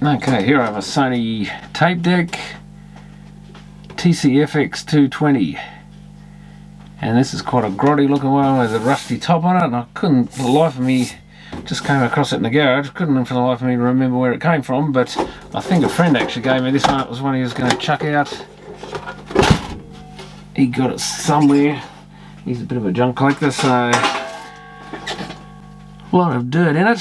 Okay, here I have a Sony tape deck, TC-FX220, and this is quite a grotty looking one with a rusty top on it, and I couldn't for the life of me, just came across it in the garage, couldn't for the life of me remember where it came from, but I think a friend actually gave me this one. It was one he was going to chuck out. He got it somewhere. He's a bit of a junk collector, so a lot of dirt in it.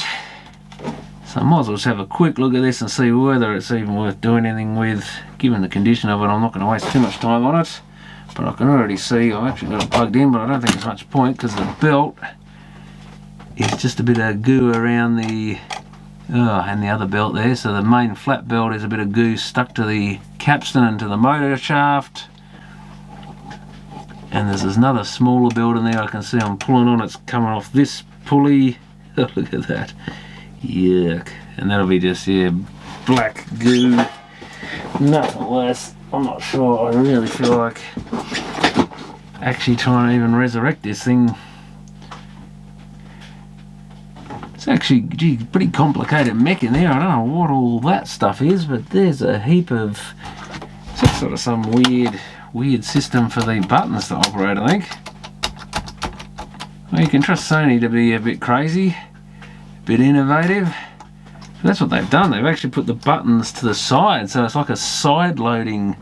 So I might as well just have a quick look at this and see whether it's even worth doing anything with. Given the condition of it, I'm not going to waste too much time on it. But I can already see, I've actually got it plugged in, but I don't think there's much point because the belt is just a bit of goo around the, and the other belt there. So the main flat belt is a bit of goo stuck to the capstan and to the motor shaft. And there's another smaller belt in there I can see I'm pulling on, it's coming off this pulley. Oh, look at that. Yuck. And that'll be just, yeah, black goo. Nothing worse. I'm not sure. I really feel like actually trying to even resurrect this thing. It's actually, gee, pretty complicated mech in there. I don't know what all that stuff is, but there's a heap of, it's just sort of some weird system for the buttons to operate, I think. Well, you can trust Sony to be a bit crazy. Bit innovative. So that's what they've done. They've actually put the buttons to the side, so it's like a side loading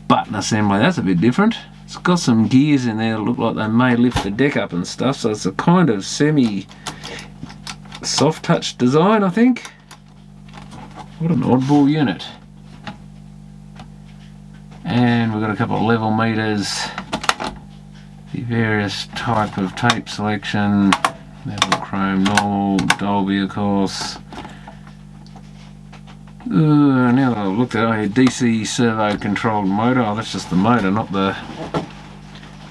button assembly. That's a bit different. It's got some gears in there that look like they may lift the deck up and stuff, so it's a kind of semi soft touch design, I think. What an oddball unit. And we've got a couple of level meters, the various type of tape selection. Metal, chrome, normal, Dolby of course. Now that I've looked at it, DC servo controlled motor. Oh, that's just the motor, not the...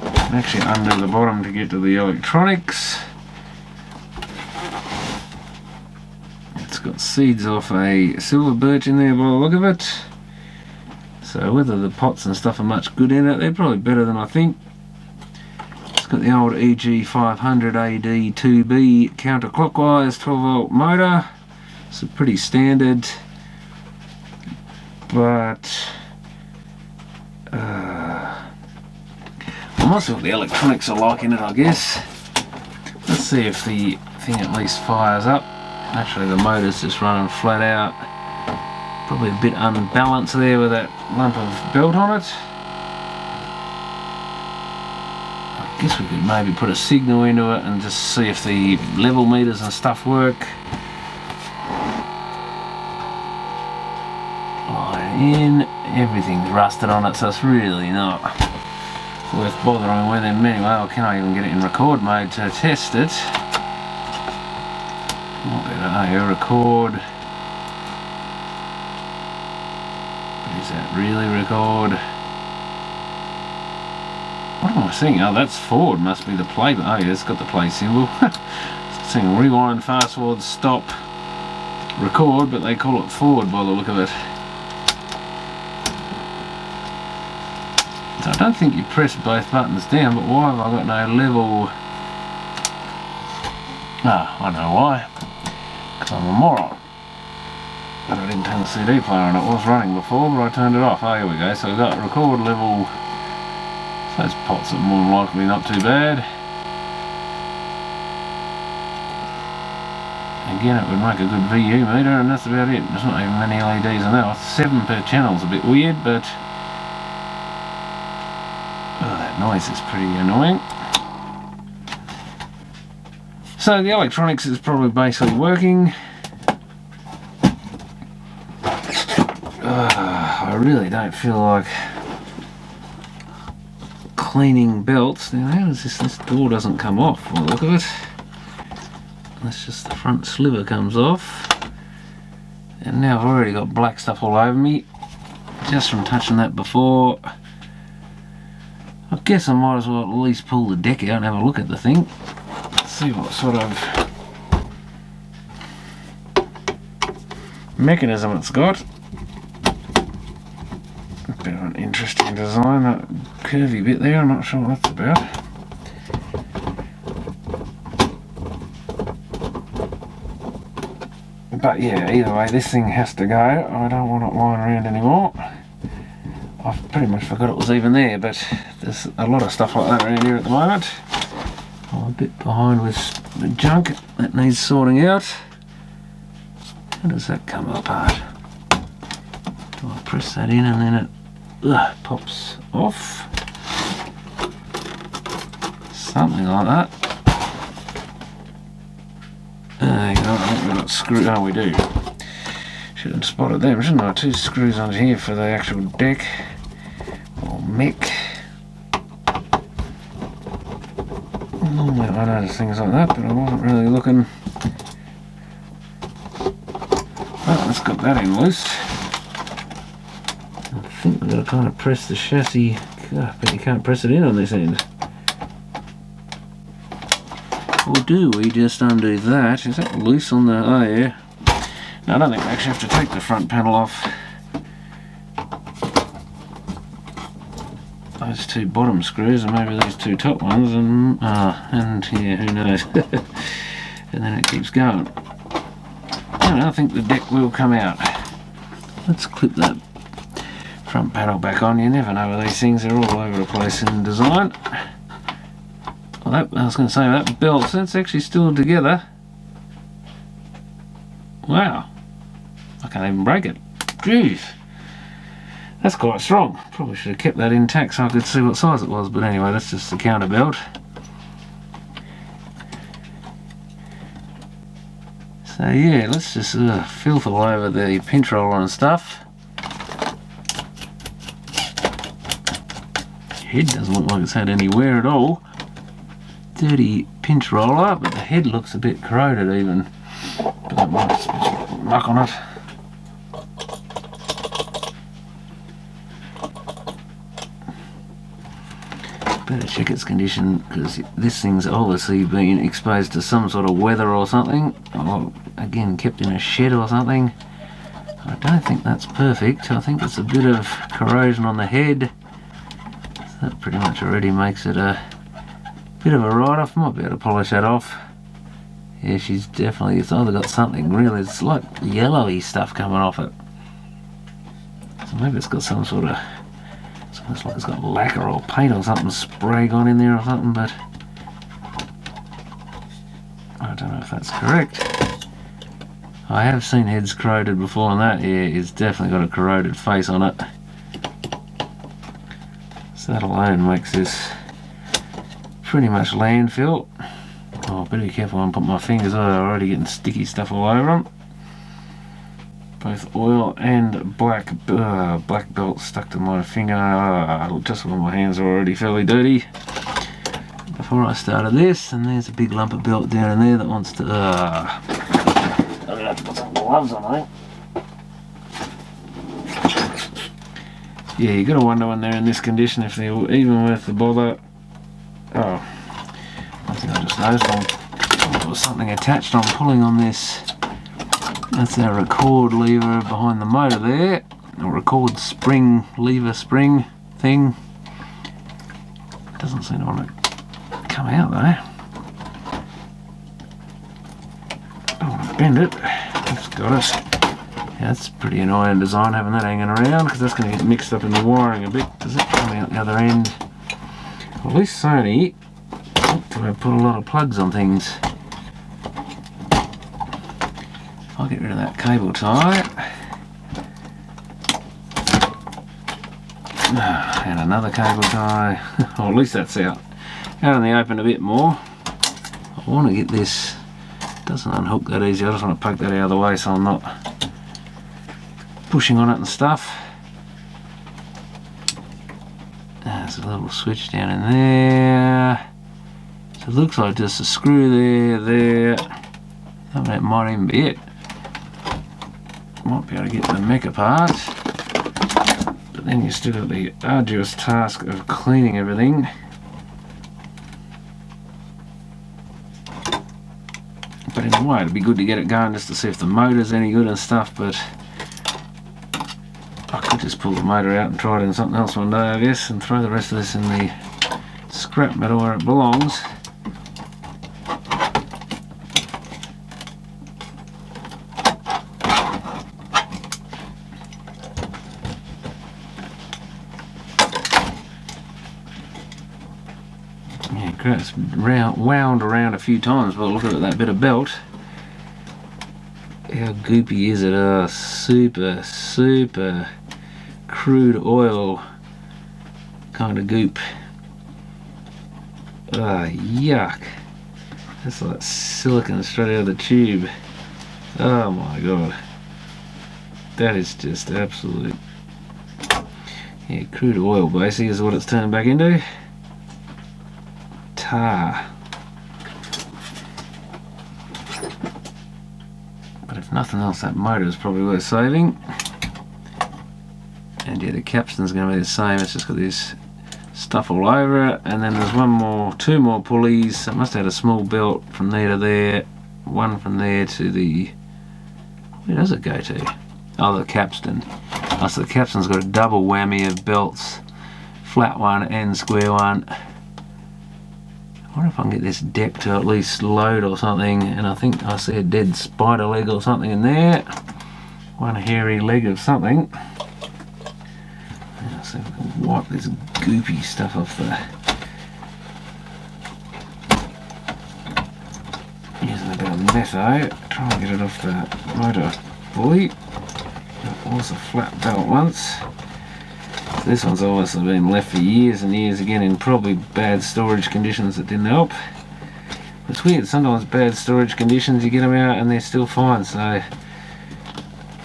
I'm actually under the bottom to get to the electronics. It's got seeds off a silver birch in there by the look of it. So whether the pots and stuff are much good in it, they're probably better than I think. It's got the old EG500AD2B counterclockwise 12 volt motor. It's a pretty standard, but I might see what the electronics are like in it, I guess. Let's see if the thing at least fires up. Actually the motor's just running flat out. Probably a bit unbalanced there with that lump of belt on it. I guess we could maybe put a signal into it and just see if the level meters and stuff work. Line in, everything's rusted on it, so it's really not worth bothering with him anyway. I can't even get it in record mode to test it. Record. Is that really record? What am I seeing? Oh, that's forward, must be the play. Oh yeah, it's got the play symbol. It's saying rewind, fast forward, stop, record, but they call it forward by the look of it. So I don't think you press both buttons down, but why have I got no level? Ah, I know why. Because I'm a moron. But I didn't turn the CD player on. It was running before, but I turned it off. Oh, here we go. So we've got record level. So those pots are more than likely not too bad. Again, it would make a good VU meter, and that's about it. There's not even many LEDs in there. 7 per channel is a bit weird, but oh, that noise is pretty annoying. So the electronics is probably basically working. I really don't feel like cleaning belts. Now how does this door doesn't come off by the look of it. That's just the front sliver comes off. And now I've already got black stuff all over me, just from touching that before. I guess I might as well at least pull the deck out and have a look at the thing. See what sort of mechanism it's got. A bit of an interesting design, that curvy bit there, I'm not sure what that's about. But yeah, either way, this thing has to go. I don't want it lying around anymore. I've pretty much forgot it was even there, but there's a lot of stuff like that around here at the moment. I'm a bit behind with the junk that needs sorting out. How does that come apart? Do I press that in and then it pops off? Something like that. There you go, I think we've got screws. Oh, we do. Should have spotted them, shouldn't I? 2 screws under here for the actual deck. Or mech. Normally I notice things like that, but I wasn't really looking. Oh, let's got that in loose. I think we've got to kind of press the chassis. God, but you can't press it in on this end. Or do we just undo that? Is that loose on the... oh yeah. No, I don't think we actually have to take the front panel off. Those 2 bottom screws and maybe these 2 top ones and yeah, who knows. And then it keeps going. And I think the deck will come out. Let's clip that front panel back on. You never know with these things, they're all over the place in design. Well, that, I was going to say, that belt, that's actually still together. Wow. I can't even break it. Jeez. That's quite strong. Probably should have kept that intact so I could see what size it was, but anyway, that's just the counter belt. So yeah, let's just filth all over the pinch roller and stuff. Head doesn't look like it's had any wear at all. Dirty pinch roller, but the head looks a bit corroded even. But that might just be muck on it. Better check its condition, because this thing's obviously been exposed to some sort of weather or something, or again kept in a shed or something. I don't think that's perfect. I think it's a bit of corrosion on the head. So that pretty much already makes it a bit of a write-off. Might be able to polish that off. Yeah, she's definitely, it's either got something really, it's like yellowy stuff coming off it. So maybe it's got some sort of, it's almost like it's got lacquer or paint or something spray gone in there or something, but I don't know if that's correct. I have seen heads corroded before, and that here is definitely got a corroded face on it. So that alone makes this pretty much landfill. Oh, better be careful when I put my fingers on it, I'm already getting sticky stuff all over them. Both oil and black belt stuck to my finger, just when my hands are already fairly dirty. Before I started this, and there's a big lump of belt down in there that wants to... I'm going to have to put some gloves on, I think. Yeah, you got to wonder when they're in this condition if they're even worth the bother. Oh, I think I just noticed there was something attached. I'm pulling on this. That's our record lever behind the motor there. A record spring, lever spring thing. It doesn't seem to want to come out though. I want to bend it. That's got it. Yeah, that's pretty annoying design having that hanging around, because that's going to get mixed up in the wiring a bit. Does it come out the other end? Well, at least Sony to put a lot of plugs on things. I'll get rid of that cable tie. And another cable tie. Or at least that's out in the open a bit more. I want to get this, it doesn't unhook that easy. I just want to poke that out of the way so I'm not pushing on it and stuff. There's a little switch down in there. So it looks like just a screw there. That might even be it. Might be able to get the mech apart. But then you still got the arduous task of cleaning everything. But in a way it'd be good to get it going just to see if the motor's any good and stuff, but I could just pull the motor out and try it in something else one day, I guess, and throw the rest of this in the scrap metal where it belongs. It's wound around a few times, but look at that bit of belt. How goopy is it? Oh, super crude oil kind of goop. Yuck. That's like silicone straight out of the tube. Oh my god. That is just absolute. Yeah, crude oil basically is what it's turned back into. Tar. But if nothing else, that motor is probably worth saving. And yeah, the capstan's going to be the same. It's just got this stuff all over it. And then there's two more pulleys. It must have had a small belt from there to there. One from there to the. Where does it go to? Oh, the capstan. Oh, so the capstan's got a double whammy of belts, flat one and square one. I wonder if I can get this deck to at least load or something, and I think I see a dead spider leg or something in there. One hairy leg of something. Let's see if I can wipe this goopy stuff off there. Using a bit of metho, try and get it off the motor pulley. It was a flat belt once. So this one's obviously been left for years and years again in probably bad storage conditions that didn't help. It's weird, sometimes bad storage conditions you get them out and they're still fine, so I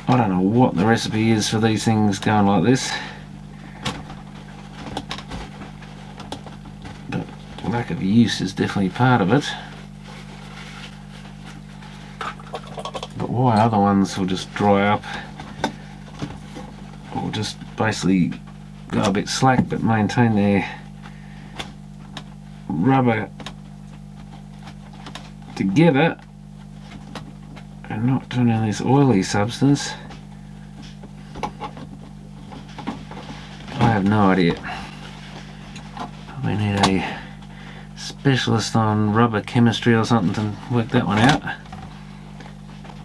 don't know what the recipe is for these things going like this. But lack of use is definitely part of it. But why other ones will just dry up or just basically go a bit slack but maintain their rubber together and not turn into this oily substance, I have no idea. Probably need a specialist on rubber chemistry or something to work that one out.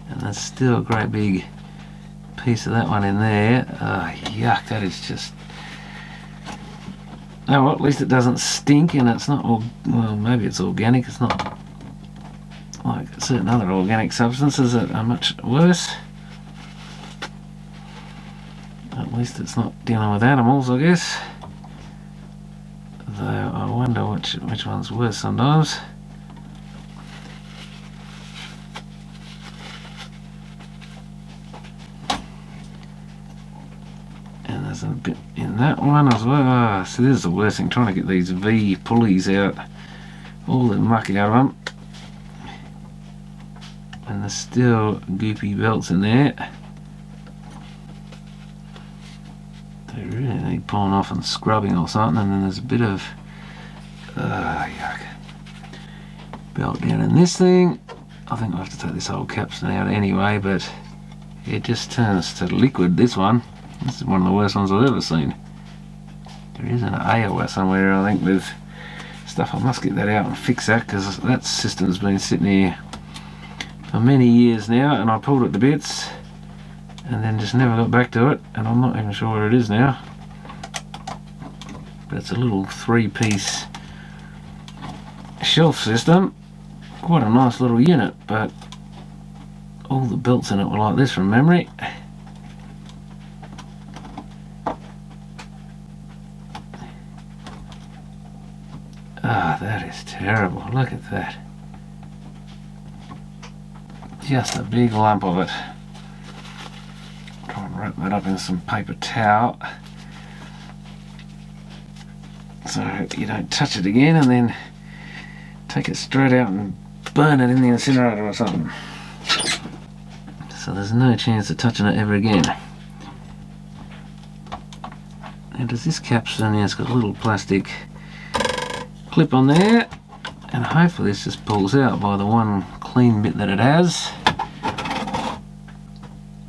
And there's still a great big piece of that one in there. Yuck, that is just. Oh well, at least it doesn't stink and it's not, well maybe it's organic, it's not like certain other organic substances that are much worse. At least it's not dealing with animals, I guess. Though I wonder which one's worse sometimes. There's a bit in that one as well. So this is the worst thing, trying to get these V pulleys out, all the muck out of them. And there's still goopy belts in there. They really need pulling off and scrubbing or something. And then there's a bit of yuck, belt down in this thing. I think I'll have to take this whole capstan out anyway, but it just turns to liquid, this one. This is one of the worst ones I've ever seen. There is an AOA somewhere, I think, with stuff. I must get that out and fix that, because that system's been sitting here for many years now, and I pulled it to bits and then just never got back to it, and I'm not even sure where it is now. But it's a little 3-piece shelf system. Quite a nice little unit, but all the belts in it were like this from memory. That is terrible. Look at that. Just a big lump of it. Try and wrap that up in some paper towel so you don't touch it again, and then take it straight out and burn it in the incinerator or something. So there's no chance of touching it ever again. And does this capstan, yeah, it's got a little plastic clip on there, and hopefully this just pulls out by the one clean bit that it has.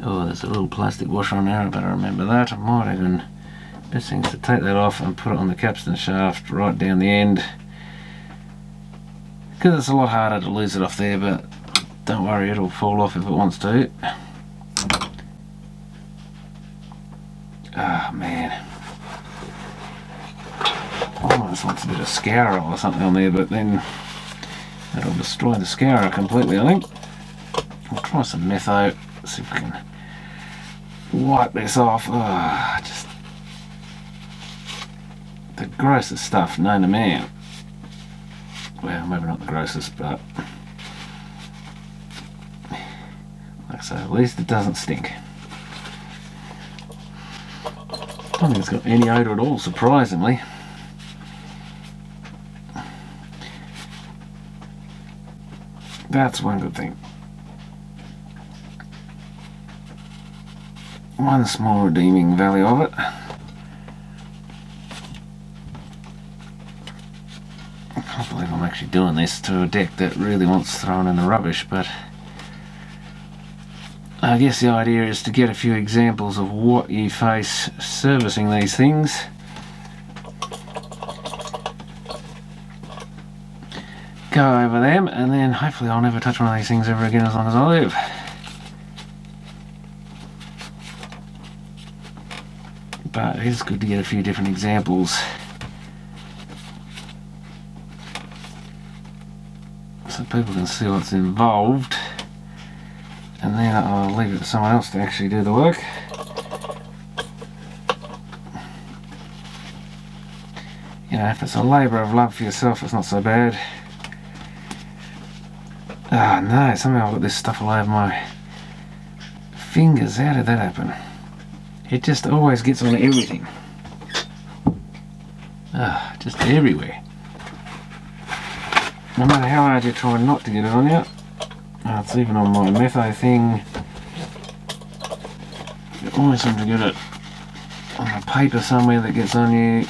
Oh, there's a little plastic washer on there, I better remember that. I might even, best thing is to take that off and put it on the capstan shaft right down the end, because it's a lot harder to lose it off there, but don't worry, it'll fall off if it wants to. Ah, man. almost wants a bit of scourer or something on there, but then that'll destroy the scourer completely, I think. We'll try some metho, see if we can wipe this off. Oh, just the grossest stuff known to man. Well, maybe not the grossest, but like I say, at least it doesn't stink. I don't think it's got any odour at all, surprisingly. That's one good thing. One small redeeming value of it. I can't believe I'm actually doing this to a deck that really wants thrown in the rubbish, but I guess the idea is to get a few examples of what you face servicing these things. Go over them, and then hopefully I'll never touch one of these things ever again as long as I live. But it is good to get a few different examples so people can see what's involved, and then I'll leave it to someone else to actually do the work. You know, if it's a labour of love for yourself, it's not so bad. Ah, no, somehow I've got this stuff all over my fingers. How did that happen? It just always gets on everything. Ah, just everywhere. No matter how hard you try not to get it on you. Oh, it's even on my metho thing. You always seem to get it on the paper somewhere that gets on you.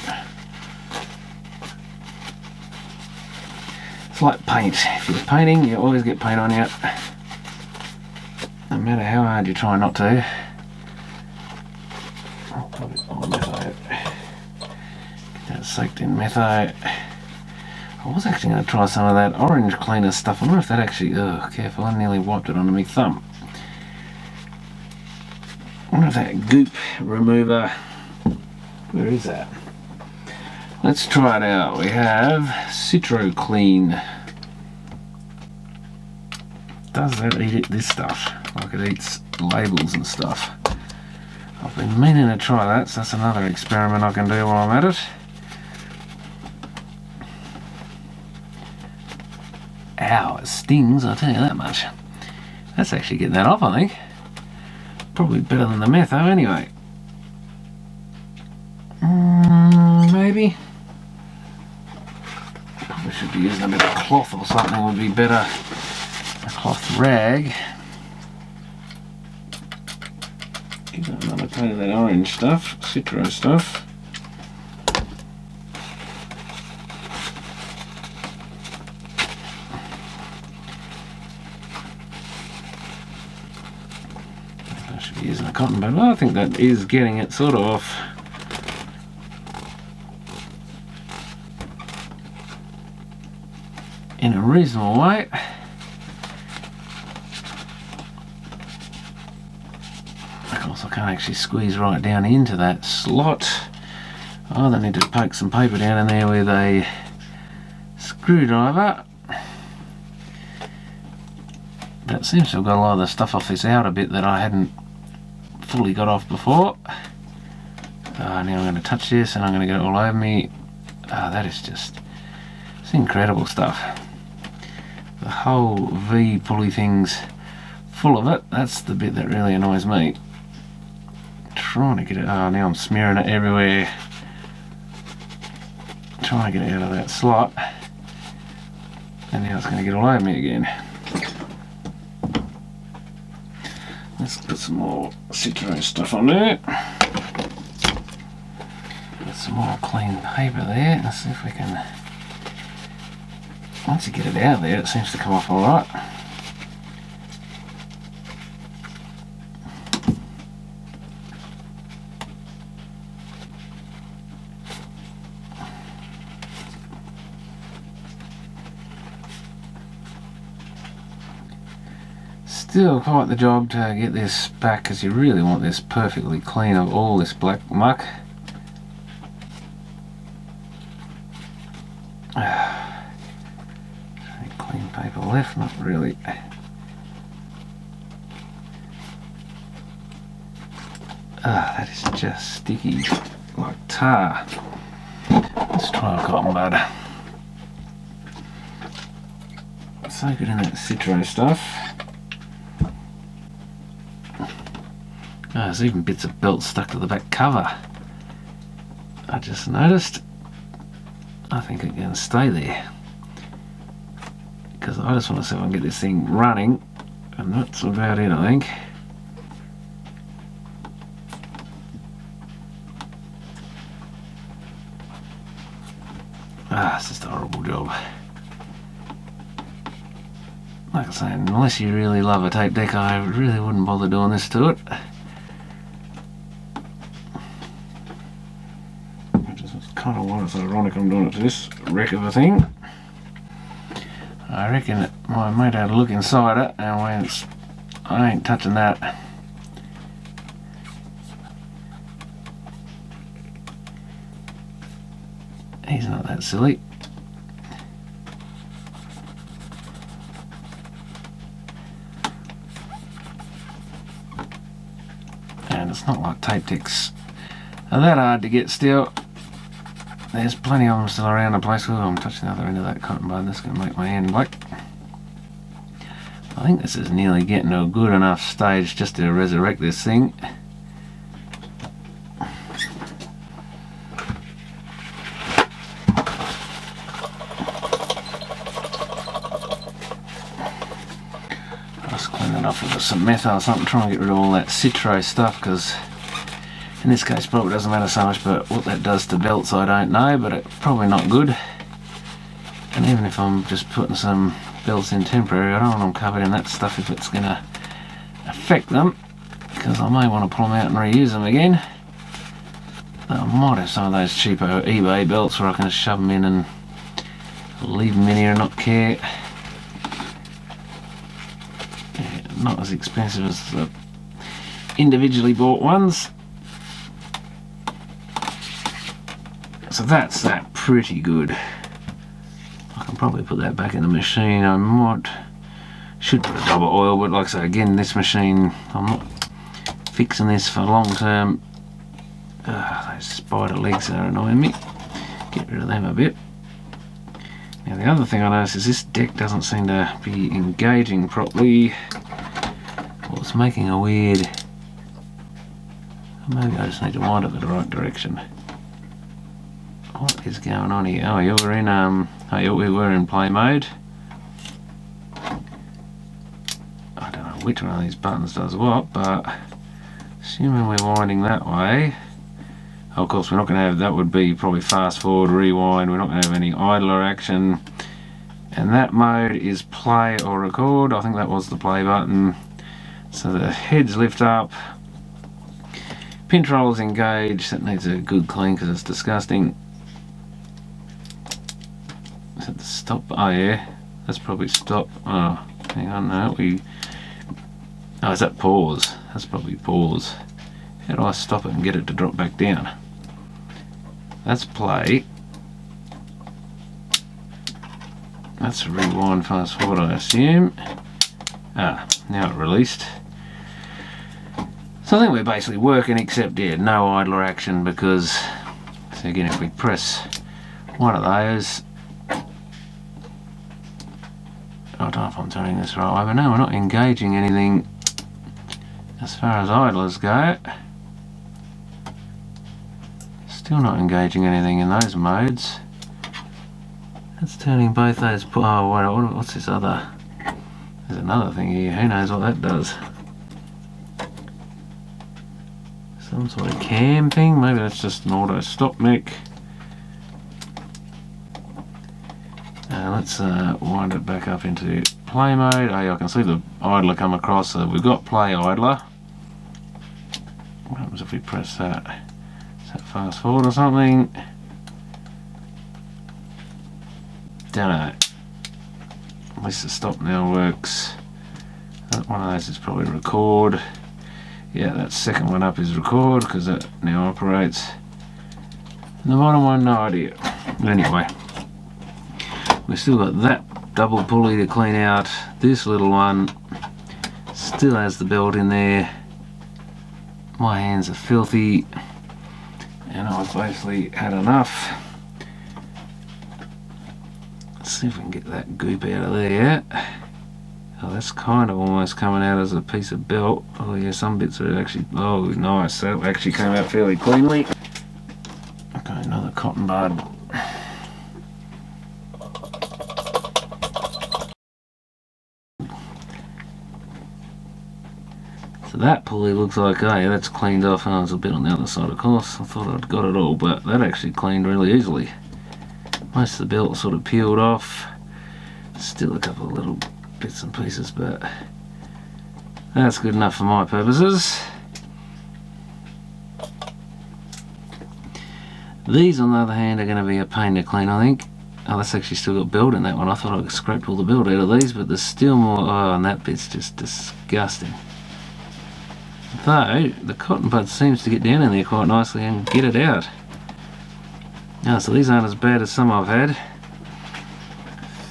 It's like paint. If you're painting, you always get paint on you. No matter how hard you try not to. I'll put it on metho. Get that soaked in metho. I was actually going to try some of that orange cleaner stuff. I wonder if that actually... Oh, careful, I nearly wiped it onto my thumb. I wonder if that goop remover... Where is that? Let's try it out. We have Citro Clean. Does that eat this stuff? Like it eats labels and stuff. I've been meaning to try that, so that's another experiment I can do while I'm at it. Ow, it stings, I'll tell you that much. That's actually getting that off, I think. Probably better than the metho anyway. Maybe. Probably should be using a bit of cloth or something, would be better. A cloth rag. Give that another coat of that orange stuff, citro stuff. I should be using a cotton bud. Well, I think that is getting it sort of off. In a reasonable way. Of course, I can't actually squeeze right down into that slot. I then need to poke some paper down in there with a screwdriver. That seems to have got a lot of the stuff off this outer bit that I hadn't fully got off before. Now I'm going to touch this and I'm going to get it all over me. That is just... It's incredible stuff. The whole V pulley thing's full of it. That's the bit that really annoys me. Trying to get it... Oh, now I'm smearing it everywhere. Trying to get it out of that slot. And now it's going to get all over me again. Let's put some more citro stuff on there. Put some more clean paper there. Let's see if we can... Once you get it out of there, it seems to come off alright. Still quite the job to get this back, because you really want this perfectly clean of all this black muck. Any clean paper left? Not really. That is just sticky like tar. Let's try a cotton bud. So good in that citro stuff. There's even bits of belt stuck to the back cover. I just noticed. I think it can stay there. Because I just want to see if I can get this thing running. And that's about it, I think. It's just a horrible job. Like I say, unless you really love a tape deck, I really wouldn't bother doing this to it. It's kind of why it's ironic I'm doing it to this wreck of a thing. I reckon my mate had a look inside it and went, I ain't touching that. He's not that silly. And it's not like tape decks are that hard to get still. There's plenty of them still around the place. Oh, I'm touching the other end of that cotton bud. That's going to make my hand black. I think this is nearly getting to a good enough stage just to resurrect this thing. Just clean it off with some methyl or something, try and get rid of all that citro stuff, because in this case probably doesn't matter so much, but what that does to belts I don't know, but it's probably not good. And even if I'm just putting some belts in temporary, I don't want them covered in that stuff if it's going to affect them, because I may want to pull them out and reuse them again. I might have some of those cheapo eBay belts where I can just shove them in and leave them in here and not care. Yeah, not as expensive as the individually bought ones. So that's that pretty good. I can probably put that back in the machine. I should put a double oil, but like I say, again, this machine, I'm not fixing this for long term. Those spider legs are annoying me. Get rid of them a bit. Now the other thing I noticed is this deck doesn't seem to be engaging properly. Well, it's making a weird... Maybe I just need to wind it the right direction. What is going on here? Oh, you're in we were in play mode. I don't know which one of these buttons does what, but assuming we're winding that way, of course we're not going to have, that would be probably fast forward, rewind, we're not going to have any idler action. And that mode is play or record. I think that was the play button. So the heads lift up, pinroll's engaged. That needs a good clean because it's disgusting. Is that the stop? Oh yeah, that's probably stop. Oh, hang on, no, oh, is that pause? That's probably pause. How do I stop it and get it to drop back down? That's play. That's rewind, fast forward, I assume. Ah, now it released. So I think we're basically working, except yeah, no idler action, because, so again, if we press one of those, I don't know if I'm turning this right way, but no, we're not engaging anything as far as idlers go. Still not engaging anything in those modes. That's turning both those. Oh, wait, what's this other? There's another thing here. Who knows what that does? Some sort of cam thing. Maybe that's just an auto stop mech. Let's wind it back up into play mode. Oh, yeah, I can see the idler come across. So we've got play idler. What happens if we press that? Is that fast forward or something? Don't know. At least the stop now works. One of those is probably record. Yeah, that second one up is record because that now operates. And the bottom one, no idea. But anyway, We've still got that double pulley to clean out. This little one still has the belt in there. My hands are filthy and I've basically had enough. Let's see if we can get that goop out of there. Oh, that's kind of almost coming out as a piece of belt. Oh yeah, some bits are actually, oh nice, that actually came out fairly cleanly. Okay, another cotton bud. So that pulley looks like, oh yeah, that's cleaned off. Oh, there's a bit on the other side, of course. I thought I'd got it all, but that actually cleaned really easily. Most of the belt sort of peeled off. Still a couple of little bits and pieces, but that's good enough for my purposes. These, on the other hand, are going to be a pain to clean, I think. Oh, that's actually still got belt in that one. I thought I scraped all the belt out of these, but there's still more. Oh, and that bit's just disgusting. Though, the cotton bud seems to get down in there quite nicely and get it out. Oh, so these aren't as bad as some I've had.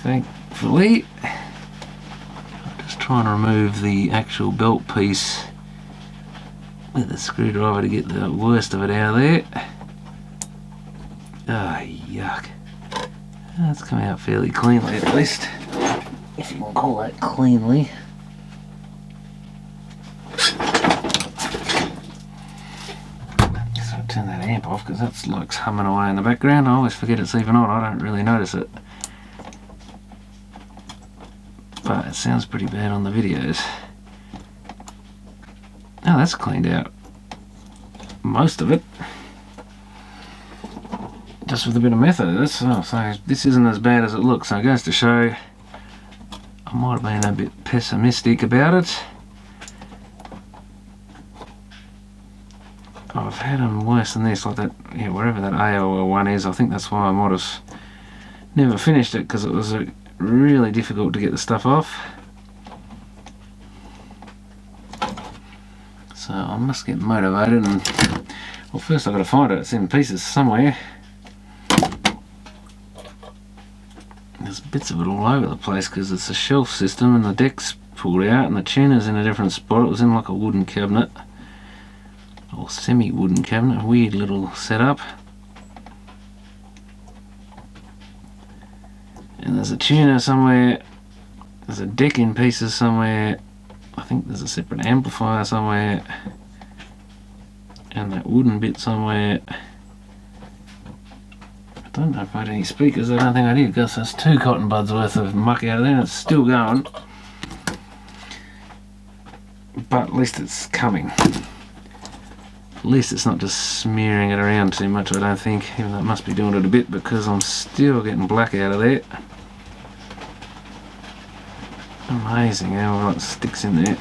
Thankfully. I'm just trying to remove the actual belt piece with the screwdriver to get the worst of it out of there. Ah, yuck. That's coming out fairly cleanly at least, if you can call that cleanly. So turn that amp off because that's like humming away in the background. I always forget it's even on, I don't really notice it. But it sounds pretty bad on the videos. Oh, that's cleaned out most of it. Just with a bit of method. So this isn't as bad as it looks. So it goes to show I might have been a bit pessimistic about it. I've had them worse than this, like that, yeah, wherever that AOL one is. I think that's why I might have never finished it, because it was really difficult to get the stuff off. So I must get motivated and, well, first I've got to find it. It's in pieces somewhere. There's bits of it all over the place because it's a shelf system and the deck's pulled out and the tuner's in a different spot. It was in like a wooden cabinet, or semi-wooden cabinet, a weird little setup. And there's a tuner somewhere, there's a deck in pieces somewhere, I think there's a separate amplifier somewhere, and that wooden bit somewhere. I don't know if I had any speakers. I don't think I did, because there's 2 cotton buds worth of muck out of there and it's still going. But at least it's coming. At least it's not just smearing it around too much, I don't think, even though it must be doing it a bit because I'm still getting black out of there. Amazing how it sticks in there.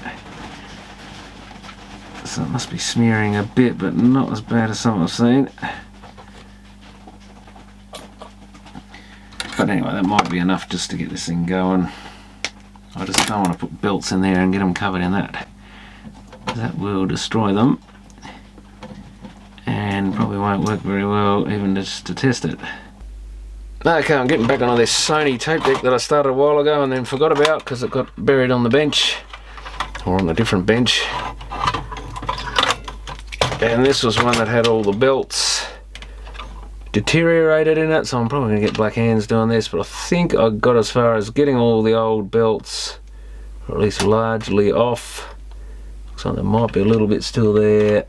So it must be smearing a bit, but not as bad as some I've seen. But anyway, that might be enough just to get this thing going. I just don't want to put belts in there and get them covered in that. That will destroy them. And probably won't work very well even just to test it. Okay, I'm getting back onto this Sony tape deck that I started a while ago and then forgot about because it got buried on the bench. Or on a different bench. And this was one that had all the belts deteriorated in it, so I'm probably going to get black hands doing this, but I think I got as far as getting all the old belts, or at least largely off. Looks like there might be a little bit still there.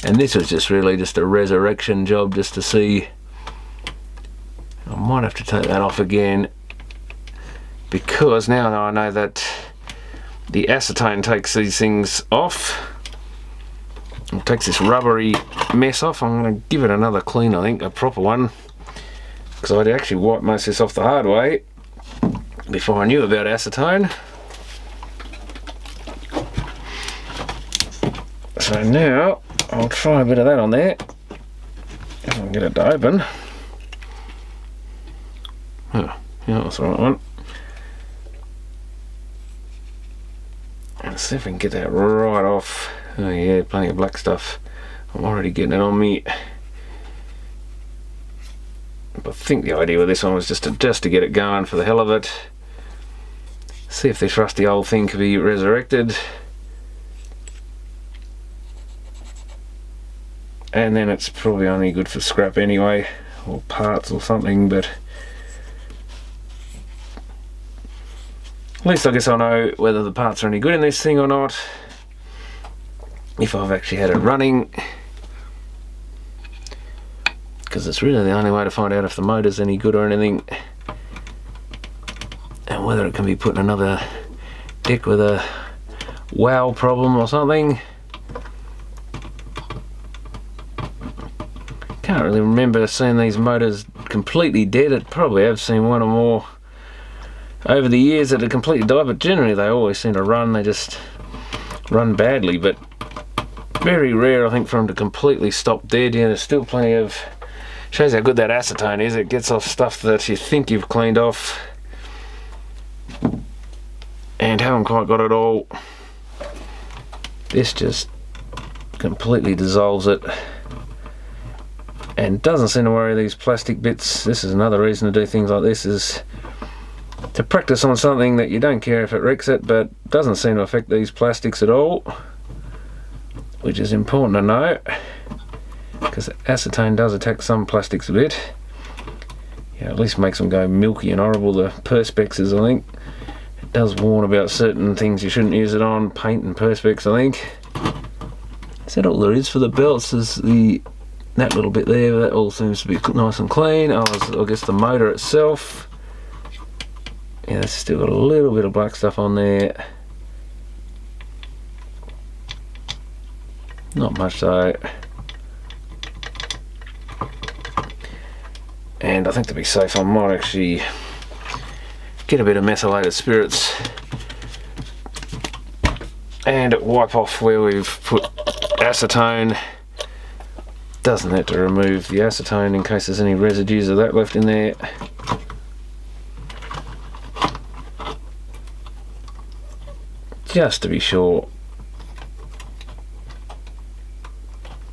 And this was just really just a resurrection job just to see. I might have to take that off again, because now that I know that the acetone takes these things off, it takes this rubbery mess off. I'm going to give it another clean, I think, a proper one, because I'd actually wiped most of this off the hard way before I knew about acetone. So now I'll try a bit of that on there, if I can get it to open. Oh, yeah, that's the right one. Let's see if I can get that right off. Oh yeah, plenty of black stuff. I'm already getting it on me. I think the idea with this one was just to get it going for the hell of it. See if this rusty old thing could be resurrected. And then it's probably only good for scrap anyway, or parts or something, but at least I guess I know whether the parts are any good in this thing or not, if I've actually had it running, because it's really the only way to find out if the motor's any good or anything, and whether it can be put in another deck with a wow problem or something. Can't really remember seeing these motors completely dead. I probably have seen one or more over the years that are completely died, but generally they always seem to run. They just run badly, but very rare I think for them to completely stop dead. Yeah, there's still plenty of, shows how good that acetone is. It gets off stuff that you think you've cleaned off and haven't quite got it all. This just completely dissolves it and doesn't seem to worry these plastic bits. This is another reason to do things like this, is to practice on something that you don't care if it wrecks it, but doesn't seem to affect these plastics at all, which is important to know, because acetone does attack some plastics a bit. Yeah, at least makes them go milky and horrible, the Perspex, I think. It does warn about certain things you shouldn't use it on, paint and Perspex, I think. Is that all there is for the belts? Is that little bit there, that all seems to be nice and clean. I guess the motor itself, yeah, it's still got a little bit of black stuff on there. Not much though. And I think to be safe I might actually get a bit of methylated spirits and wipe off where we've put acetone. Doesn't have to remove the acetone in case there's any residues of that left in there. Just to be sure.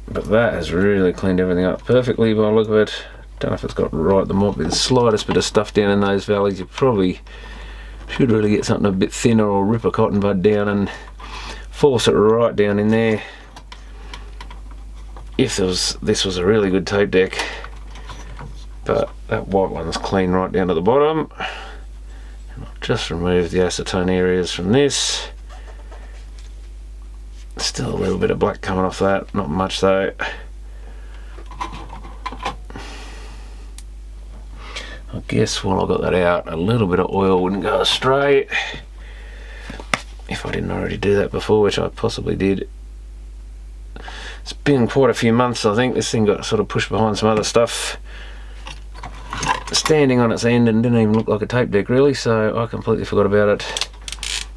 But that has really cleaned everything up perfectly by the look of it. Don't know if it's got right, there might be the slightest bit of stuff down in those valleys. You probably should really get something a bit thinner or rip a cotton bud down and force it right down in there. If this was a really good tape deck, but that white one's clean right down to the bottom. And I'll just remove the acetone areas from this. Still a little bit of black coming off that, not much though. I guess while I got that out, a little bit of oil wouldn't go astray if I didn't already do that before, which I possibly did. It's been quite a few months, I think. This thing got sort of pushed behind some other stuff, standing on its end, and didn't even look like a tape deck really, so I completely forgot about it.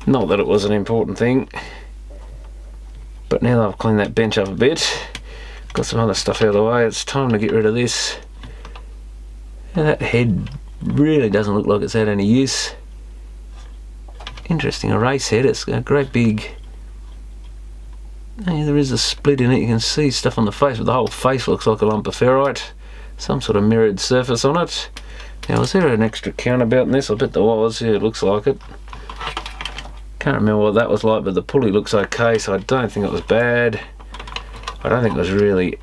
Not that it was an important thing, but now that I've cleaned that bench up a bit, got some other stuff out of the way, it's time to get rid of this. And that head really doesn't look like it's had any use. Interesting erase head, it's got a great big, yeah, there is a split in it. You can see stuff on the face, but the whole face looks like a lump of ferrite. Some sort of mirrored surface on it. Now, was there an extra counterbout in this? I bet there was. Yeah, it looks like it. Can't remember what that was like, but the pulley looks okay, so I don't think it was bad. I don't think it was really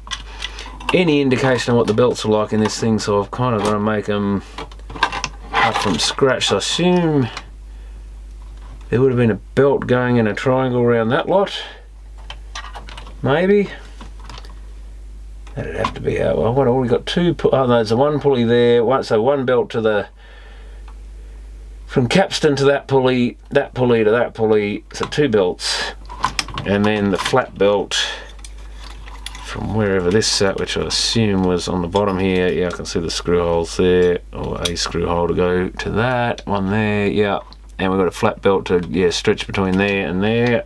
any indication of what the belts were like in this thing, so I've kind of got to make them up from scratch. So I assume there would have been a belt going in a triangle around that lot. Maybe. That'd have to be out. Well, what have we got? Two, oh no, there's a one pulley there, so one belt to the, from capstan to that pulley to that pulley, so two belts. And then the flat belt from wherever this sat, which I assume was on the bottom here. Yeah, I can see the screw holes there, or a screw hole to go to that one there. Yeah, and we've got a flat belt to, yeah, stretch between there and there.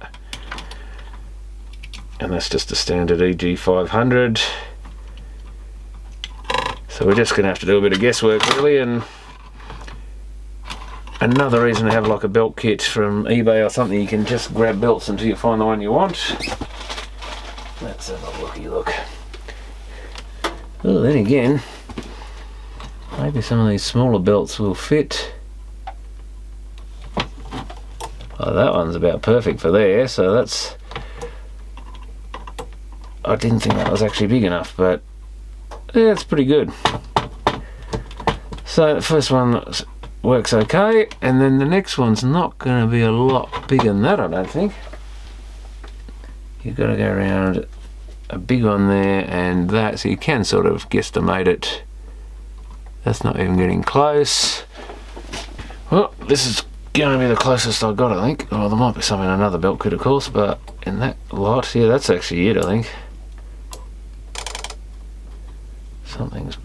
And that's just a standard EG500. So we're just going to have to do a bit of guesswork really, and another reason to have like a belt kit from eBay or something, you can just grab belts until you find the one you want. Let's have a looky look. Oh, then again, Maybe some of these smaller belts will fit. Oh, that one's about perfect for there, so that's... I didn't think that was actually big enough, but yeah, it's pretty good. So the first one works okay, and then the next one's not going to be a lot bigger than that, I don't think. You've got to go around a big one there and that, so you can sort of guesstimate it. That's not even getting close. Well, this is going to be the closest I got, I think. Oh, there might be some in another belt kit, of course, but in that lot, yeah, that's actually it, I think. Something's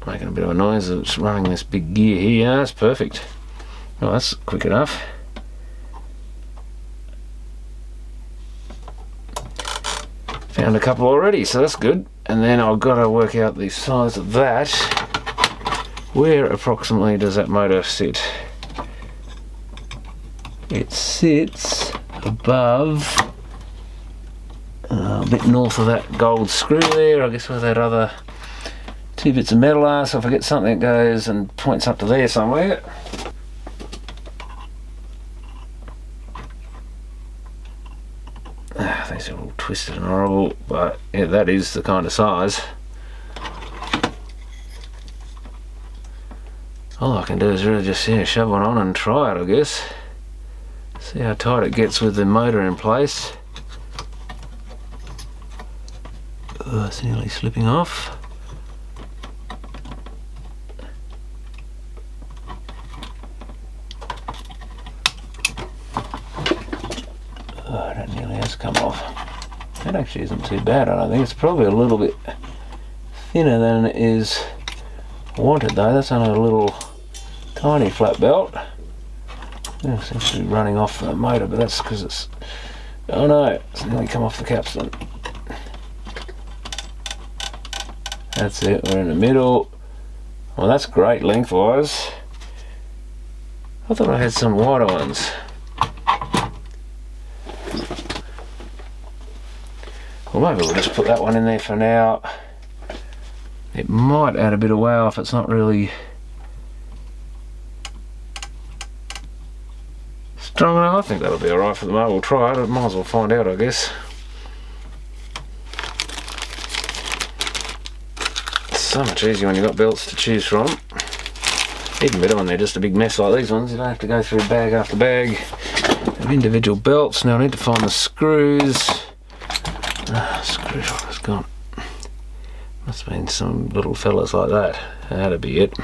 making a bit of a noise. It's running this big gear here. Yeah, that's perfect. Well, that's quick enough. Found a couple already, so that's good. And then I've got to work out the size of that. Where approximately does that motor sit? It sits above, a bit north of that gold screw there, I guess, where that other two bits of metal are. So if I get something that goes and points up to there somewhere. These are all twisted and horrible, but yeah, that is the kind of size. All I can do is really just shove one on and try it, I guess. See how tight it gets with the motor in place. Oh, it's nearly slipping off. Oh, that nearly has come off. That actually isn't too bad, I don't think. It's probably a little bit thinner than it is wanted though. That's on a little tiny flat belt. Yeah, it seems to be running off the motor, but that's because it's... Oh no, it's nearly come off the capstan. That's it, we're in the middle. Well, that's great lengthwise. I thought I had some wider ones. Well, maybe we'll just put that one in there for now. It might add a bit of wow if it's not really strong enough. I think that'll be alright for the moment. We'll try it. Might as well find out, I guess. It's so much easier when you've got belts to choose from. Even better when they're just a big mess like these ones. You don't have to go through bag after bag of individual belts. Now I need to find the screws. Screwdriver's gone. Must have been some little fellas like that. That'd be it.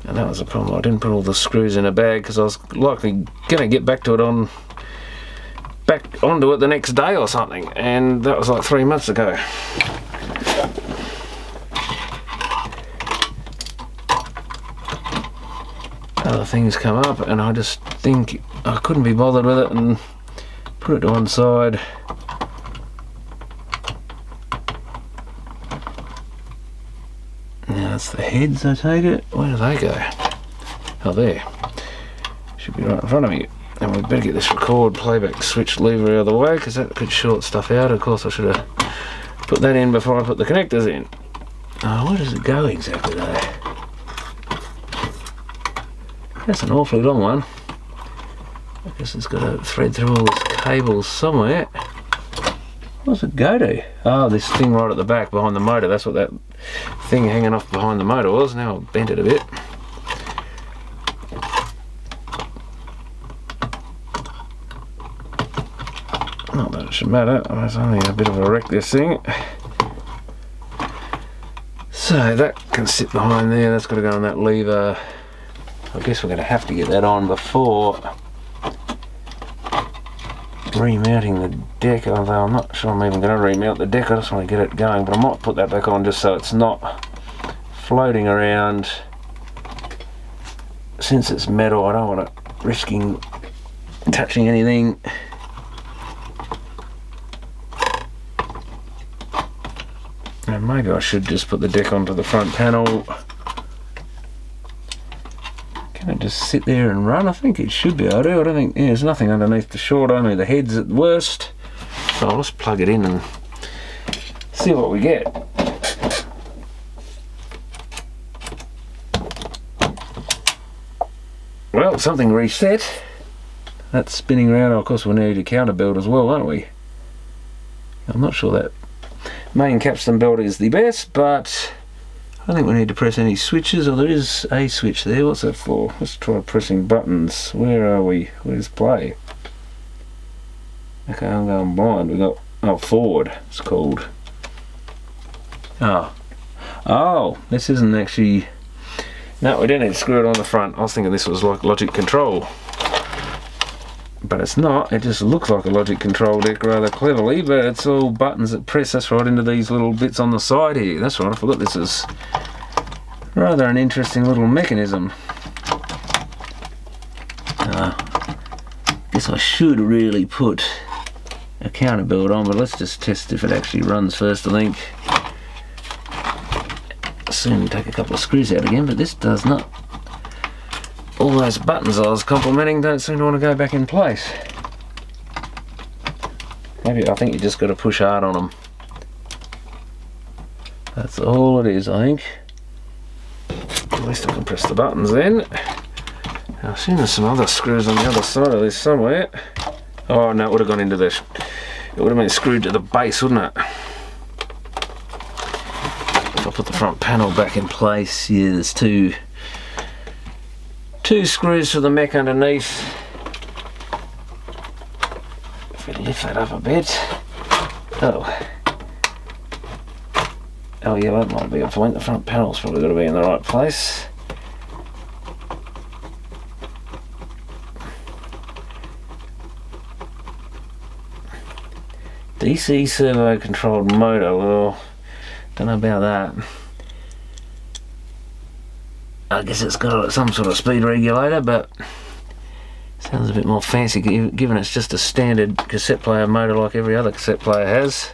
And that was the problem. I didn't put all the screws in a bag because I was likely going to get back onto it the next day or something, and that was like 3 months ago. Other things come up and I just think I couldn't be bothered with it and put it to one side. Now that's the heads, I take it. Where do they go? Oh, there. Should be right in front of me. And we'd better get this record playback switch lever out of the way because that could short stuff out. Of course I should have put that in before I put the connectors in. Oh, where does it go exactly though? That's an awfully long one. I guess it's got to thread through all this cables somewhere. What's it go to? Oh, this thing right at the back behind the motor. That's what that thing hanging off behind the motor was. Now I've bent it a bit. Not that it should matter. It's only a bit of a wreck, this thing. So that can sit behind there. That's got to go on that lever. I guess we're going to have to get that on before remounting the deck, although I'm not sure I'm even going to remount the deck. I just want to get it going, but I might put that back on just so it's not floating around. Since it's metal, I don't want it risking touching anything. And maybe I should just put the deck onto the front panel. Can it just sit there and run? I think it should be able to. I don't think, yeah, there's nothing underneath the short, only the heads at worst. So I'll just plug it in and see what we get. Well, something reset. That's spinning around. Of course, we'll need a counter belt as well, won't we? I'm not sure that main capstan belt is the best, but I don't think we need to press any switches. Or there is a switch there. What's that for? Let's try pressing buttons. Where are we? Where's play? Okay, I'm going blind. We got, oh, forward it's called. Oh, this isn't actually, no, we don't need to screw it on the front. I was thinking this was like logic control, but it's not. It just looks like a logic control deck rather cleverly, but it's all buttons that press us right into these little bits on the side here. That's right, I forgot this is rather an interesting little mechanism. Guess I should really put a counter belt on, but let's just test if it actually runs first. I think I'll soon take a couple of screws out again, but this does not. All those buttons I was complimenting don't seem to want to go back in place. Maybe I think you just got to push hard on them. That's all it is, I think. At least I can press the buttons then. I've seen there's some other screws on the other side of this somewhere. Oh no, it would have gone into this. It would have been screwed to the base, wouldn't it? If I put the front panel back in place, yeah, there's two screws for the mech underneath. If we lift that up a bit. Oh yeah, that might be a point. The front panel's probably got to be in the right place. DC servo controlled motor, well, don't know about that. I guess it's got some sort of speed regulator, but sounds a bit more fancy given it's just a standard cassette player motor like every other cassette player has.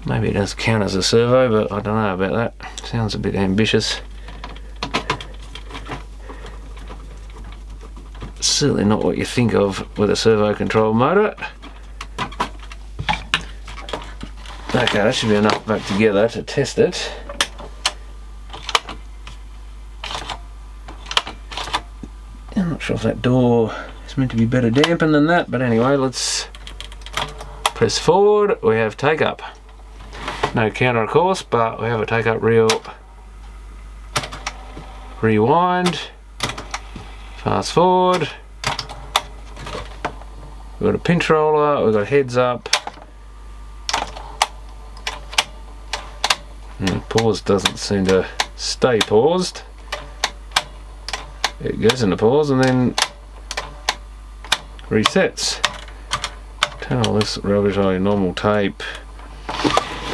Maybe it does count as a servo, but I don't know about that. Sounds a bit ambitious. Certainly not what you think of with a servo control motor. Okay, that should be enough back together to test it. I'm not sure if that door is meant to be better dampened than that, but anyway, let's press forward. We have take up. No counter, of course, but we have a take up reel. Rewind. Fast forward. We've got a pinch roller, we've got heads up. And pause doesn't seem to stay paused. It goes into pause and then resets. Turn all this rubbish on your normal tape.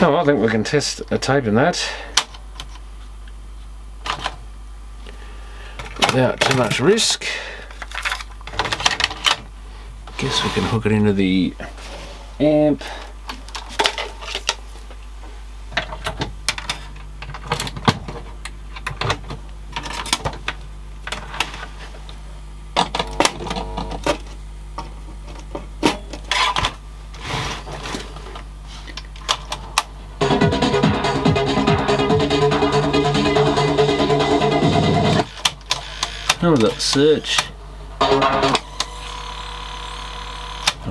Oh, I think we can test a tape in that without too much risk. Guess we can hook it into the amp. Now we've got search. At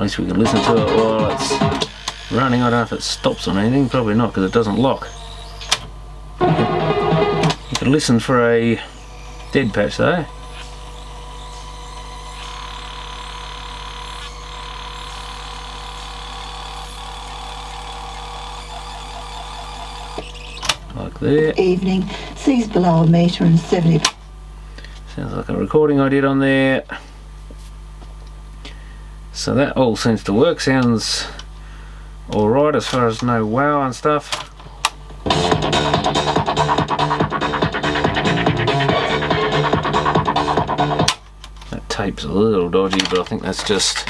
least we can listen to it while it's running. I don't know if it stops on anything, probably not because it doesn't lock. You can listen for a dead patch though. Like there. Evening, seas below a metre and 70. Sounds like a recording I did on there. So that all seems to work. Sounds alright as far as no wow and stuff. That tape's a little dodgy, but I think that's just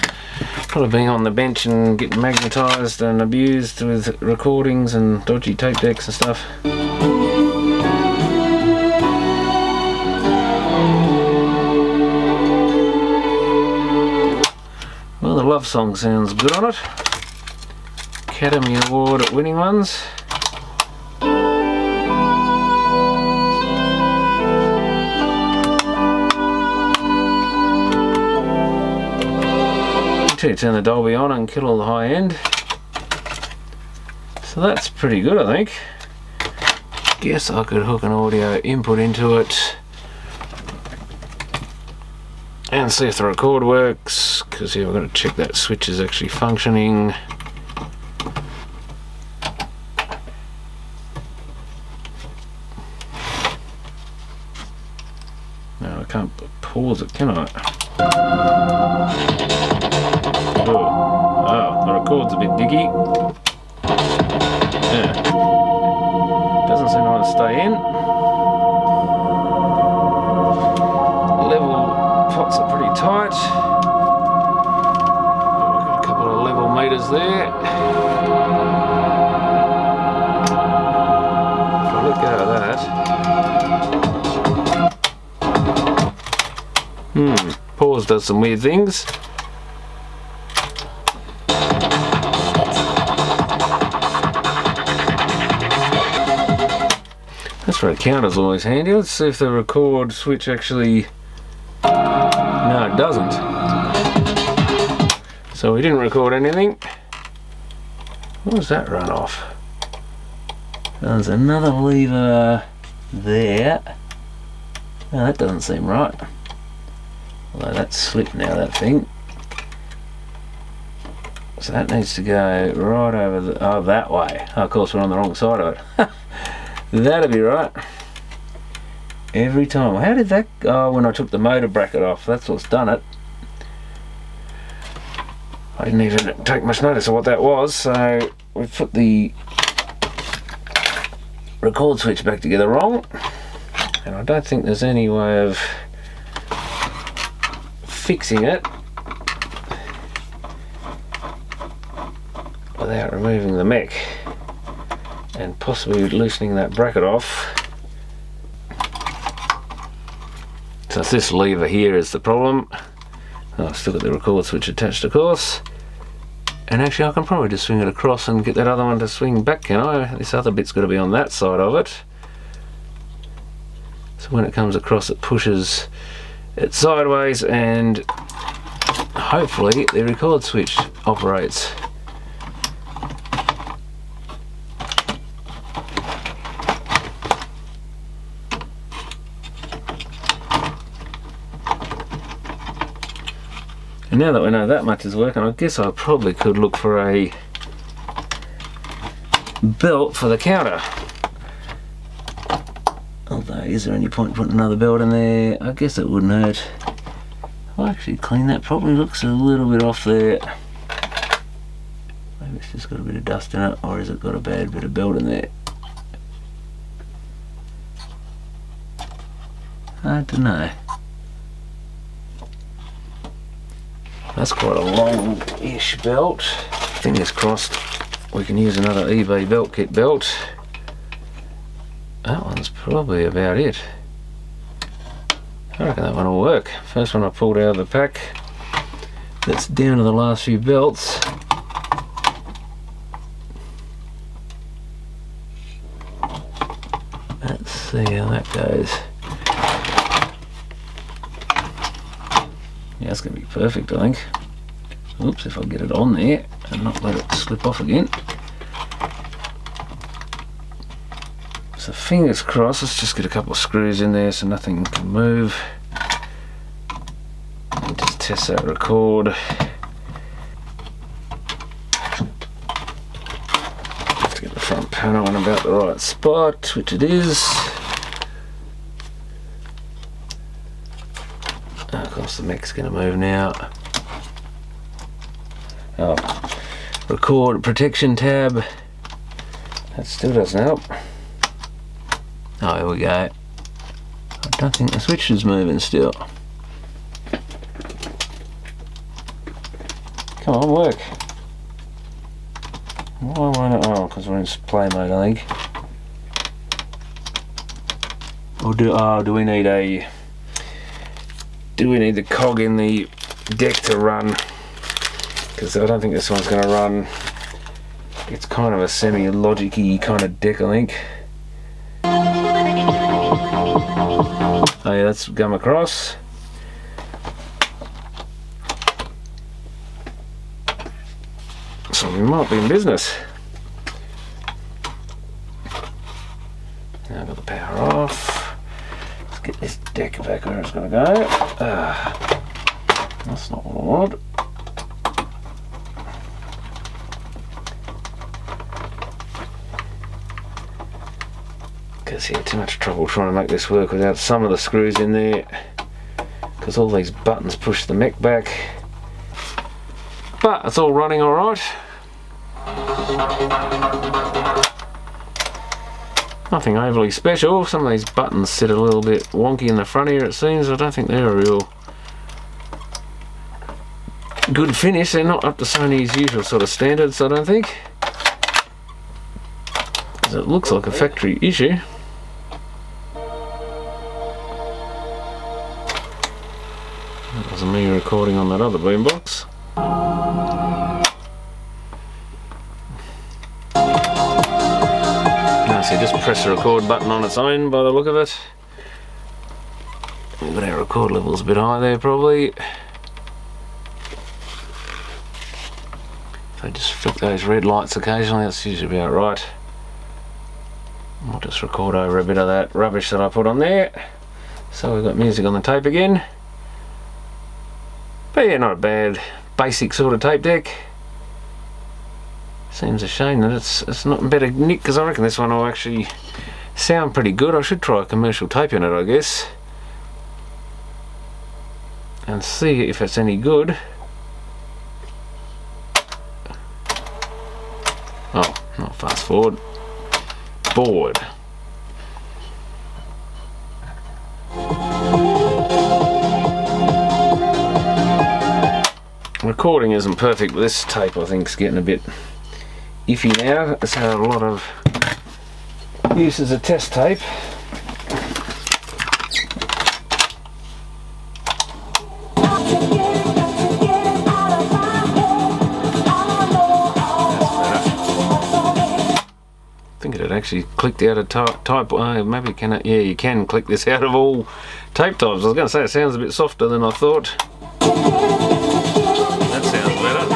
Probably being on the bench and getting magnetised and abused with recordings and dodgy tape decks and stuff. Well, the love song sounds good on it. Academy Award winning ones. Turn the Dolby on and kill all the high end. So that's pretty good, I think. Guess I could hook an audio input into it and see if the record works, because here we've got to check that switch is actually functioning. No, I can't pause it, can I? Oh, the record's a bit diggy. Yeah. Doesn't seem to want to stay in. Level pots are pretty tight. We've got a couple of level meters there. If I let go of that. Pause does some weird things. That's where a counter's always handy. Let's see if the record switch actually... No, it doesn't. So we didn't record anything. What was that run off? There's another lever there. No, that doesn't seem right. Although that's slipped now, that thing. So that needs to go right over the... Oh, that way. Oh, of course we're on the wrong side of it. That'll be right. Every time. How did that... Oh, when I took the motor bracket off. That's what's done it. I didn't even take much notice of what that was. So we've put the record switch back together wrong. And I don't think there's any way of fixing it without removing the mech and possibly loosening that bracket off. So it's this lever here is the problem. Oh, I've still got the record switch attached, of course. And actually I can probably just swing it across and get that other one to swing back, can I? This other bit's got to be on that side of it. So when it comes across it pushes it sideways and hopefully the record switch operates. And now that we know that much is working, I guess I probably could look for a belt for the counter. Although, is there any point putting another belt in there? I guess it wouldn't hurt. I'll actually clean that. Probably looks a little bit off there. Maybe it's just got a bit of dust in it, or has it got a bad bit of belt in there? I don't know. That's quite a long-ish belt. Fingers crossed we can use another eBay belt kit belt. That one's probably about it. I reckon that one will work. First one I pulled out of the pack. That's down to the last few belts. Let's see how that goes. Yeah, that's going to be perfect, I think. Oops, if I get it on there and not let it slip off again. So fingers crossed, let's just get a couple of screws in there so nothing can move. And just test that record. Have to get the front panel in about the right spot, which it is. Of course the mech's going to move now. Oh, record protection tab. That still doesn't help. Oh, here we go. I don't think the switch is moving still. Come on, work. Why won't it? Oh, because we're in play mode, I think. Or do we need a... Do we need the cog in the deck to run? Because I don't think this one's going to run. It's kind of a semi-logic-y kind of deck, I think. Oh yeah, that's come across. So we might be in business. Now I've got the power off. Let's get this deck back where it's going to go. That's not what I want. Because yeah, too much trouble trying to make this work without some of the screws in there. Because all these buttons push the mech back. But it's all running alright. Nothing overly special. Some of these buttons sit a little bit wonky in the front here, it seems. I don't think they're a real good finish. They're not up to Sony's usual sort of standards, I don't think. Because it looks like a factory issue. That wasn't me recording on that other boombox. So just press the record button on its own by the look of it. We've got our record levels a bit high there probably. If I just flick those red lights occasionally, that's usually about right. I'll just record over a bit of that rubbish that I put on there. So we've got music on the tape again. But yeah, not a bad basic sort of tape deck. Seems a shame that it's not in better nick, because I reckon this one will actually sound pretty good. I should try a commercial tape in it, I guess, and see if it's any good. Oh, not fast forward. Forward. Recording isn't perfect, but this tape I think is getting a bit iffy now. It's had a lot of use as a test tape. I think it had actually clicked out of type. Maybe can it? Yeah, you can click this out of all tape types. I was going to say it sounds a bit softer than I thought. That sounds better.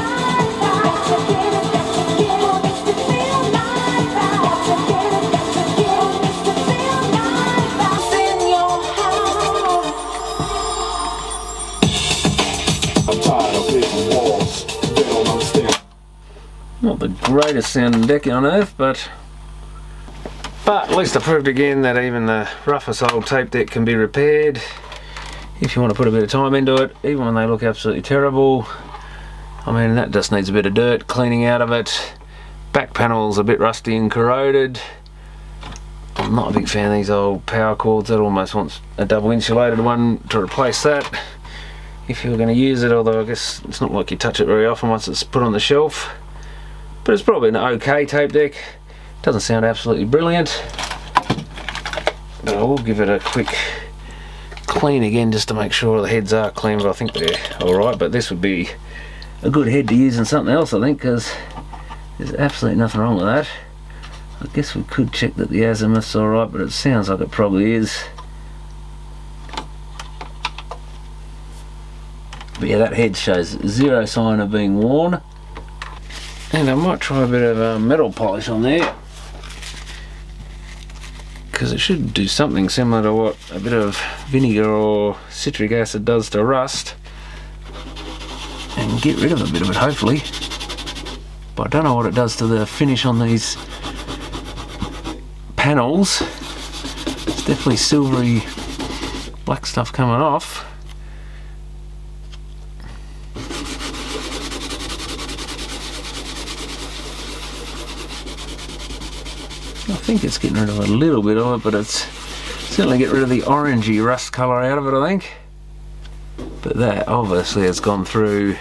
Not the greatest sounding deck on earth, but at least I proved again that even the roughest old tape deck can be repaired if you want to put a bit of time into it, even when they look absolutely terrible. I mean, that just needs a bit of dirt cleaning out of it. Back panel's a bit rusty and corroded. I'm not a big fan of these old power cords. That almost wants a double insulated one to replace that if you were going to use it, although I guess it's not like you touch it very often once it's put on the shelf. But it's probably an okay tape deck. Doesn't sound absolutely brilliant, but I will give it a quick clean again just to make sure the heads are clean, but I think they're alright. But this would be a good head to use in something else, I think, because there's absolutely nothing wrong with that. I guess we could check that the azimuth's alright, but it sounds like it probably is. But yeah, that head shows zero sign of being worn. And I might try a bit of metal polish on there, because it should do something similar to what a bit of vinegar or citric acid does to rust, and get rid of a bit of it hopefully. But I don't know what it does to the finish on these panels. It's definitely silvery black stuff coming off. I think it's getting rid of a little bit of it, but it's certainly getting rid of the orangey rust colour out of it, I think. But that obviously has gone through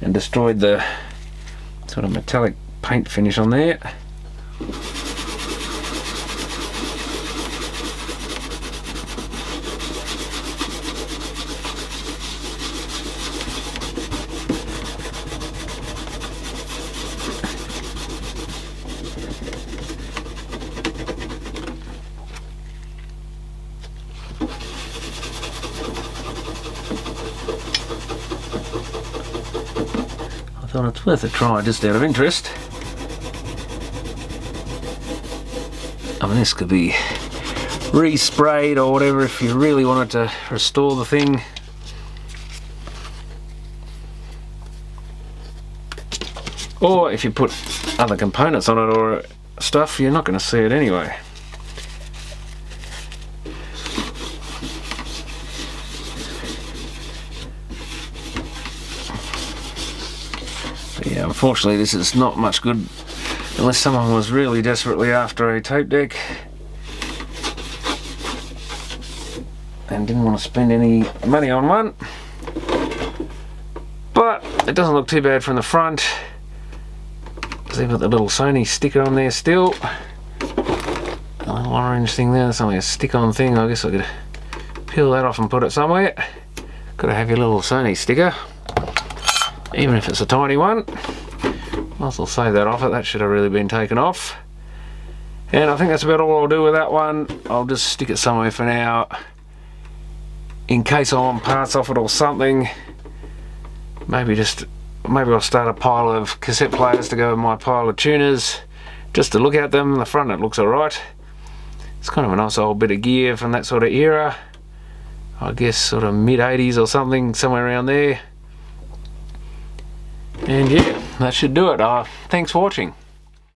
and destroyed the sort of metallic paint finish on there. I thought it's worth a try just out of interest. I mean, this could be resprayed or whatever if you really wanted to restore the thing. Or if you put other components on it or stuff, you're not going to see it anyway. But yeah, unfortunately this is not much good unless someone was really desperately after a tape deck and didn't want to spend any money on one. But it doesn't look too bad from the front. There's even the little Sony sticker on there still. A little orange thing there, that's only a stick-on thing. I guess I could peel that off and put it somewhere. Gotta have your little Sony sticker, even if it's a tiny one. Might as well save that off it, that should have really been taken off. And I think that's about all I'll do with that one. I'll just stick it somewhere for now, in case I want parts off it or something. Maybe I'll start a pile of cassette players to go with my pile of tuners, just to look at them. The front, it looks alright. It's kind of a nice old bit of gear from that sort of era. I guess sort of mid-80s or something, somewhere around there. And yeah, that should do it. Thanks for watching.